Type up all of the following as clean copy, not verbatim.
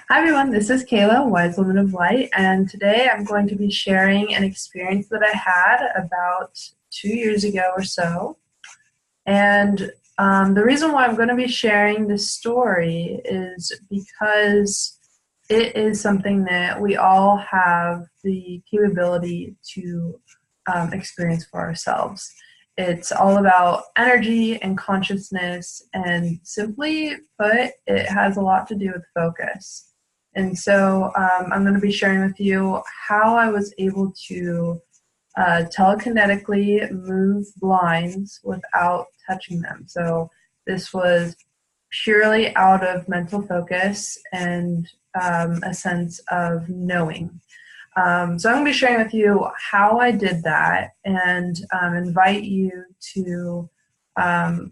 Hi everyone, this is Kayla, Wise Woman of Light, and today I'm going to be sharing an experience that I had about 2 years ago or so. And the reason why I'm going to be sharing this story is because it is something that we all have the capability to experience for ourselves. It's all about energy and consciousness, and simply put, it has a lot to do with focus. And so I'm going to be sharing with you how I was able to telekinetically move blinds without touching them. So this was purely out of mental focus and a sense of knowing. So I'm going to be sharing with you how I did that and invite you to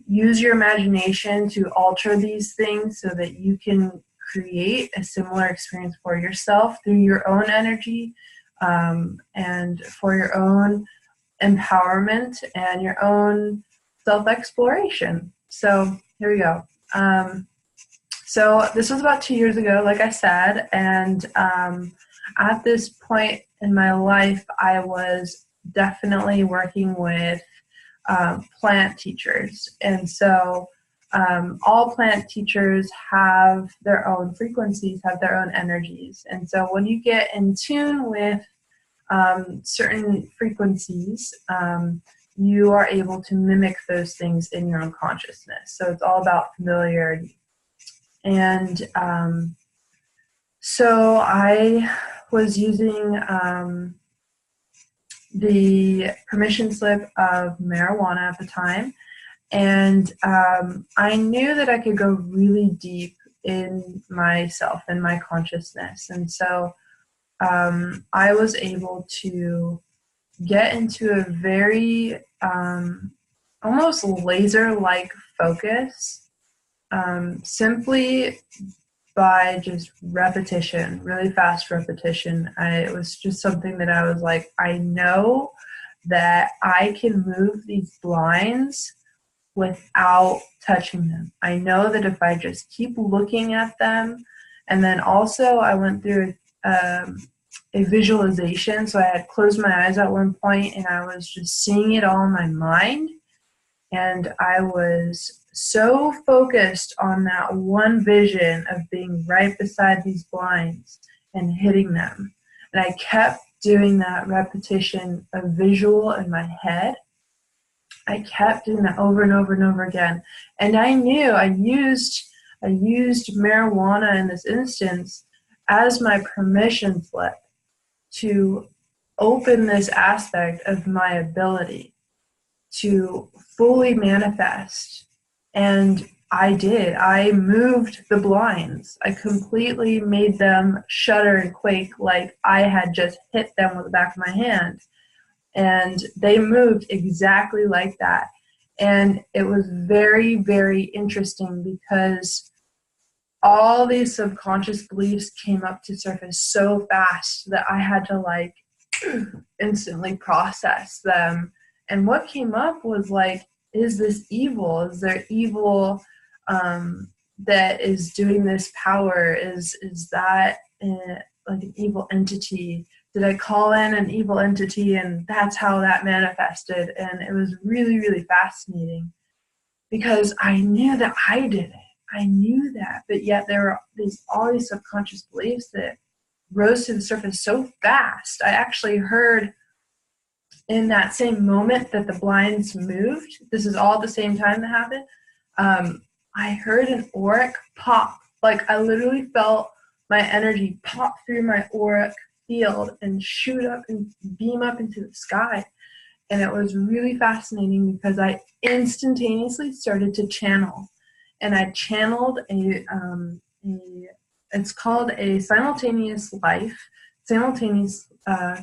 use your imagination to alter these things so that you can create a similar experience for yourself through your own energy and for your own empowerment and your own self-exploration. So here we go. So this was about 2 years ago, like I said, and at this point in my life, I was definitely working with plant teachers. And so all plant teachers have their own frequencies, have their own energies. And so when you get in tune with certain frequencies, you are able to mimic those things in your own consciousness. So it's all about familiarity. And so I was using the permission slip of marijuana at the time. And I knew that I could go really deep in myself and my consciousness. And so I was able to get into a very almost laser-like focus simply by just repetition, really fast repetition. It was just something that I was like, I know that I can move these blinds without touching them. I know that if I just keep looking at them, and then also I went through a visualization. So I had closed my eyes at one point and I was just seeing it all in my mind. And I was so focused on that one vision of being right beside these blinds and hitting them. And I kept doing that repetition of visual in my head. I kept doing that over and over and over again. And I knew I used marijuana in this instance as my permission slip to open this aspect of my ability to fully manifest. And I did. I moved the blinds. I completely made them shudder and quake like I had just hit them with the back of my hand. And they moved exactly like that. And it was very, very interesting because all these subconscious beliefs came up to surface so fast that I had to instantly process them. And what came up was is this evil? Is there evil that is doing this power? Is that an evil entity? Did I call in an evil entity and that's how that manifested? And it was really, really fascinating because I knew that I did it. I knew that, but yet there were all these subconscious beliefs that rose to the surface so fast. I actually heard in that same moment that the blinds moved, this is all at the same time that happened, I heard an auric pop. I literally felt my energy pop through my auric field and shoot up and beam up into the sky. And it was really fascinating because I instantaneously started to channel. And I channeled it's called a simultaneous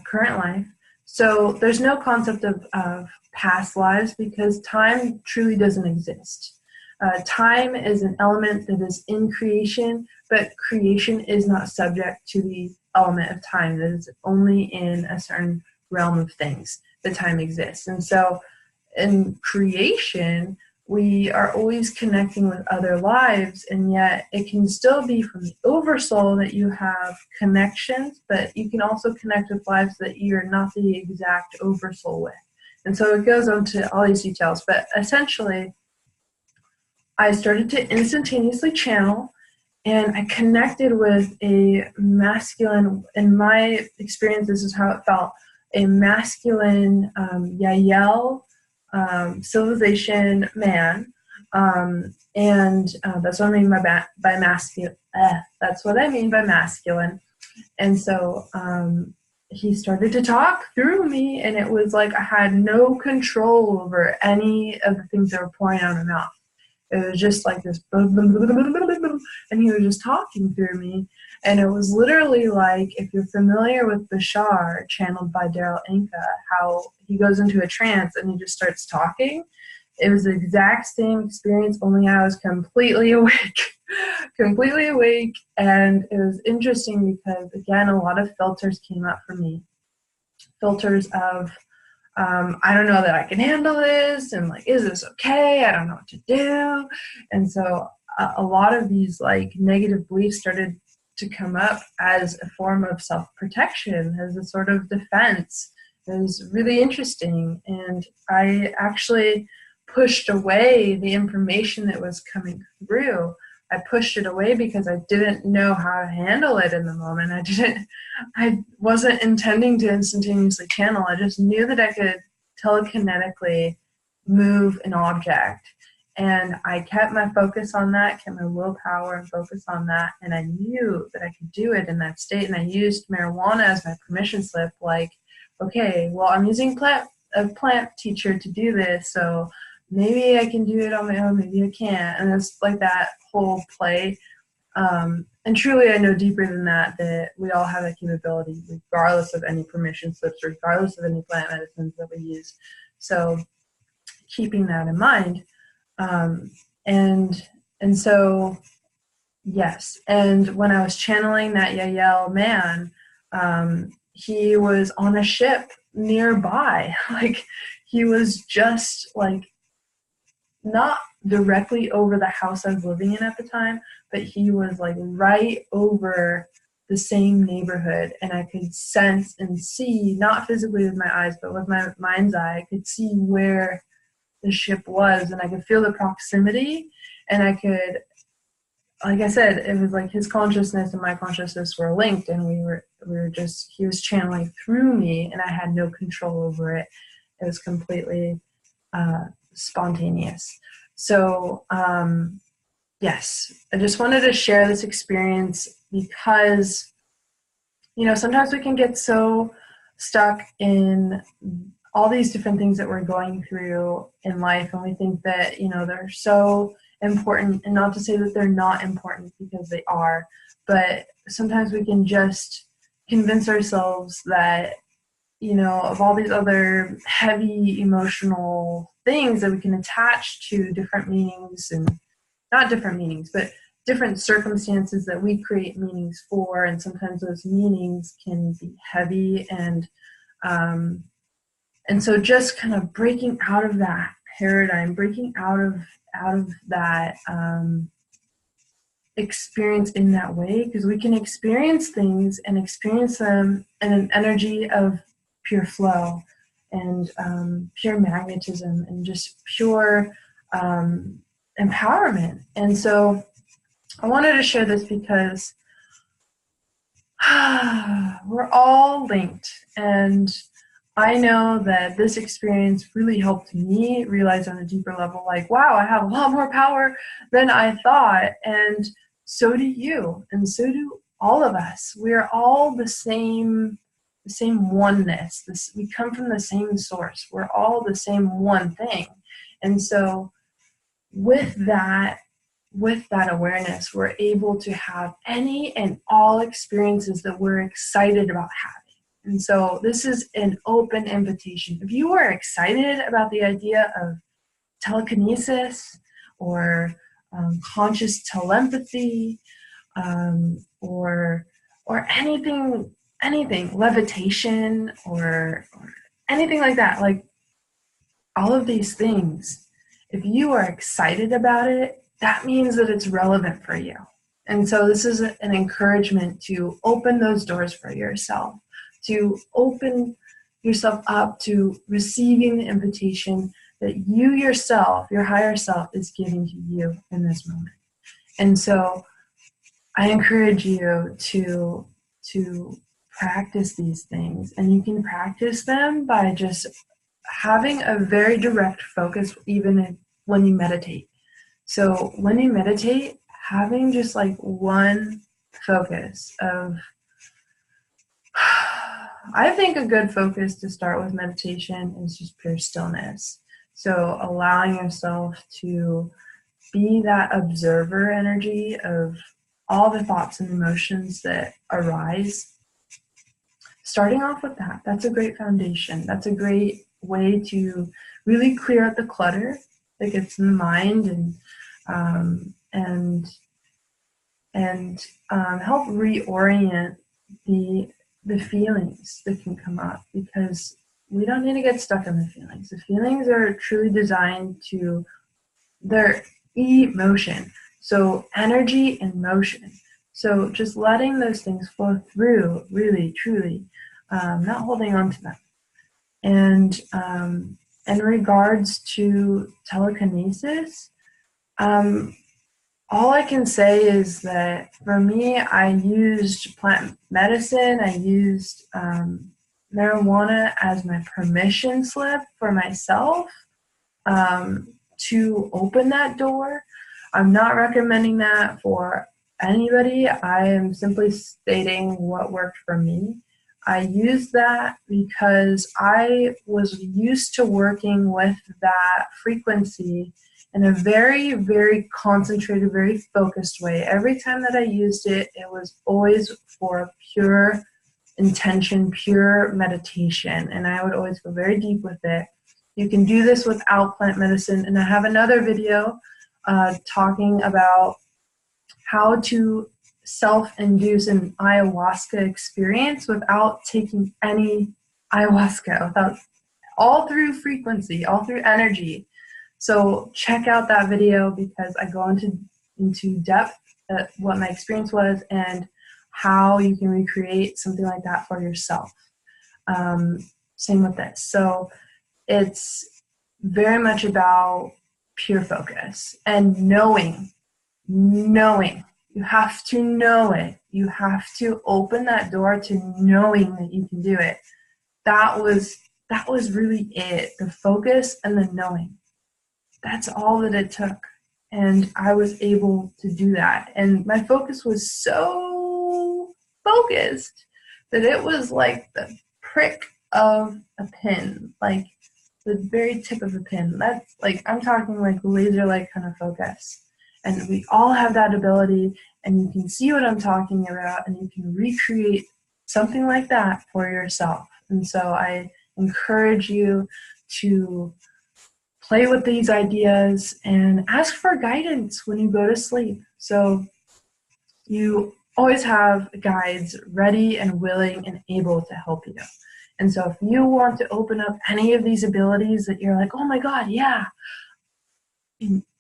current life. So there's no concept of past lives because time truly doesn't exist. Time is an element that is in creation, but creation is not subject to the element of time. That is only in a certain realm of things that time exists. And so in creation, we are always connecting with other lives, and yet it can still be from the oversoul that you have connections, but you can also connect with lives that you're not the exact oversoul with. And so it goes on to all these details, but essentially I started to instantaneously channel, and I connected with a masculine, in my experience, this is how it felt, a masculine Yael civilization man. And that's what I mean by masculine. That's what I mean by masculine. And so he started to talk through me, and it was like I had no control over any of the things that were pouring out of my mouth. It was just like this, and he was just talking through me. And it was literally like, if you're familiar with Bashar, channeled by Daryl Anka, how he goes into a trance and he just starts talking. It was the exact same experience, only I was completely awake. Completely awake. And it was interesting because, again, a lot of filters came up for me. Filters of, I don't know that I can handle this, and like, is this okay? I don't know what to do. And so a lot of these like negative beliefs started to come up as a form of self-protection, as a sort of defense. It was really interesting. And I actually pushed away the information that was coming through. I pushed it away because I didn't know how to handle it in the moment. I wasn't intending to instantaneously channel. I just knew that I could telekinetically move an object. And I kept my focus on that, kept my willpower and focus on that. And I knew that I could do it in that state. And I used marijuana as my permission slip. Like, okay, well, I'm using a plant teacher to do this, so maybe I can do it on my own, maybe I can't. And it's like that whole play. And truly, I know deeper than that we all have that capability, regardless of any permission slips, regardless of any plant medicines that we use. So keeping that in mind. And so, yes. And when I was channeling that Yael man, he was on a ship nearby. Like, he was just like, not directly over the house I was living in at the time, but he was like right over the same neighborhood, and I could sense and see, not physically with my eyes, but with my mind's eye, I could see where the ship was, and I could feel the proximity, and I could, like I said, it was like his consciousness and my consciousness were linked, and we were just, he was channeling through me, and I had no control over it. It was completely spontaneous. So yes, I just wanted to share this experience because, you know, sometimes we can get so stuck in all these different things that we're going through in life, and we think that, you know, they're so important, and not to say that they're not important, because they are, but sometimes we can just convince ourselves that, you know, of all these other heavy emotional things that we can attach to different meanings, and not different meanings, but different circumstances that we create meanings for, and sometimes those meanings can be heavy, and so just kind of breaking out of that paradigm, breaking out of that experience in that way, because we can experience things and experience them in an energy of pure flow and pure magnetism and just pure empowerment. And so I wanted to share this because we're all linked, and I know that this experience really helped me realize on a deeper level, like, wow, I have a lot more power than I thought, and so do you, and so do all of us. We're all the same oneness. We come from the same source. We're all the same one thing. And so with that awareness, we're able to have any and all experiences that we're excited about having. And so this is an open invitation. If you are excited about the idea of telekinesis or conscious telepathy, or anything, levitation, or anything like that, like all of these things, If you are excited about it, that means that it's relevant for you. And so this is an encouragement to open those doors for yourself, to open yourself up to receiving the invitation that you yourself, your higher self, is giving to you in this moment. And so I encourage you to practice these things, and you can practice them by just having a very direct focus, even when you meditate. So when you meditate, having just like one focus of, I think a good focus to start with meditation is just pure stillness. So allowing yourself to be that observer energy of all the thoughts and emotions that arise. Starting off with that, that's a great foundation. That's a great way to really clear out the clutter that gets in the mind and help reorient the feelings that can come up, because we don't need to get stuck in the feelings. The feelings are truly designed to, they're emotion. So energy and motion. So just letting those things flow through, really, truly, not holding on to them. And in regards to telekinesis, all I can say is that for me, I used plant medicine. I used marijuana as my permission slip for myself to open that door. I'm not recommending that for anybody. I am simply stating what worked for me. I used that because I was used to working with that frequency in a very, very concentrated, very focused way. Every time that I used it, it was always for pure intention, pure meditation, and I would always go very deep with it. You can do this without plant medicine, and I have another video talking about how to self-induce an ayahuasca experience without taking any ayahuasca, without, all through frequency, all through energy. So check out that video, because I go into depth at what my experience was and how you can recreate something like that for yourself. Same with this. So it's very much about pure focus and knowing. You have to know it. You have to open that door to knowing that you can do it. That was really it. The focus and the knowing. That's all that it took. And I was able to do that. And my focus was so focused that it was like the prick of a pin, like the very tip of a pin. That's like, I'm talking like laser-like kind of focus. And we all have that ability, and you can see what I'm talking about, and you can recreate something like that for yourself. And so I encourage you to play with these ideas and ask for guidance when you go to sleep. So you always have guides ready and willing and able to help you. And so if you want to open up any of these abilities that you're like, oh my God, yeah,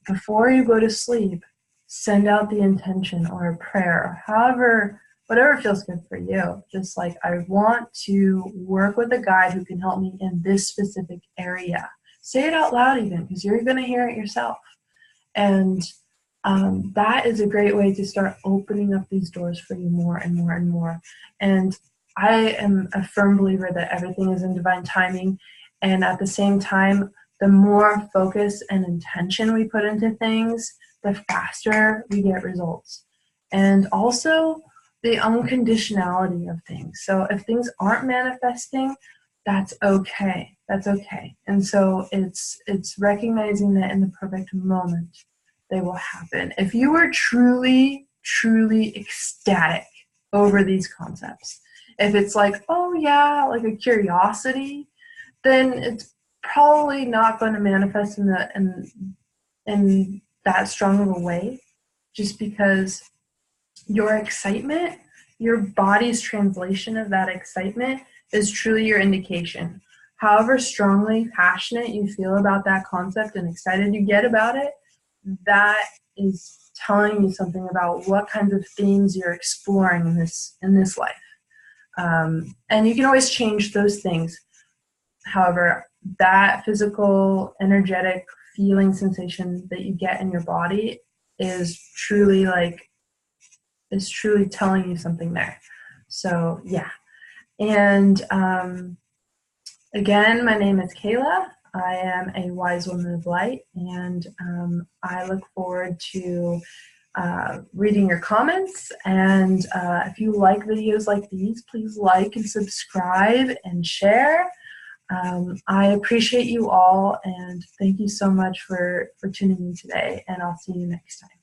before you go to sleep, send out the intention or a prayer, or whatever feels good for you. Just like, I want to work with a guide who can help me in this specific area. Say it out loud even, because you're going to hear it yourself. And that is a great way to start opening up these doors for you more and more and more. And I am a firm believer that everything is in divine timing. And at the same time, the more focus and intention we put into things, the faster we get results. And also the unconditionality of things. So if things aren't manifesting, that's okay. That's okay. And so it's recognizing that in the perfect moment, they will happen. If you were truly, truly ecstatic over these concepts, if it's like, oh yeah, like a curiosity, then it's probably not going to manifest in that strong of a way, just because your excitement, your body's translation of that excitement is truly your indication. however strongly passionate you feel about that concept and excited you get about it, that is telling you something about what kinds of themes you're exploring in this life. And you can always change those things. However, that physical, energetic feeling sensation that you get in your body is truly telling you something there. So yeah. And again, my name is Kayla. I am a wise woman of light, and I look forward to reading your comments. And if you like videos like these, please like and subscribe and share. I appreciate you all, and thank you so much for tuning in today, and I'll see you next time.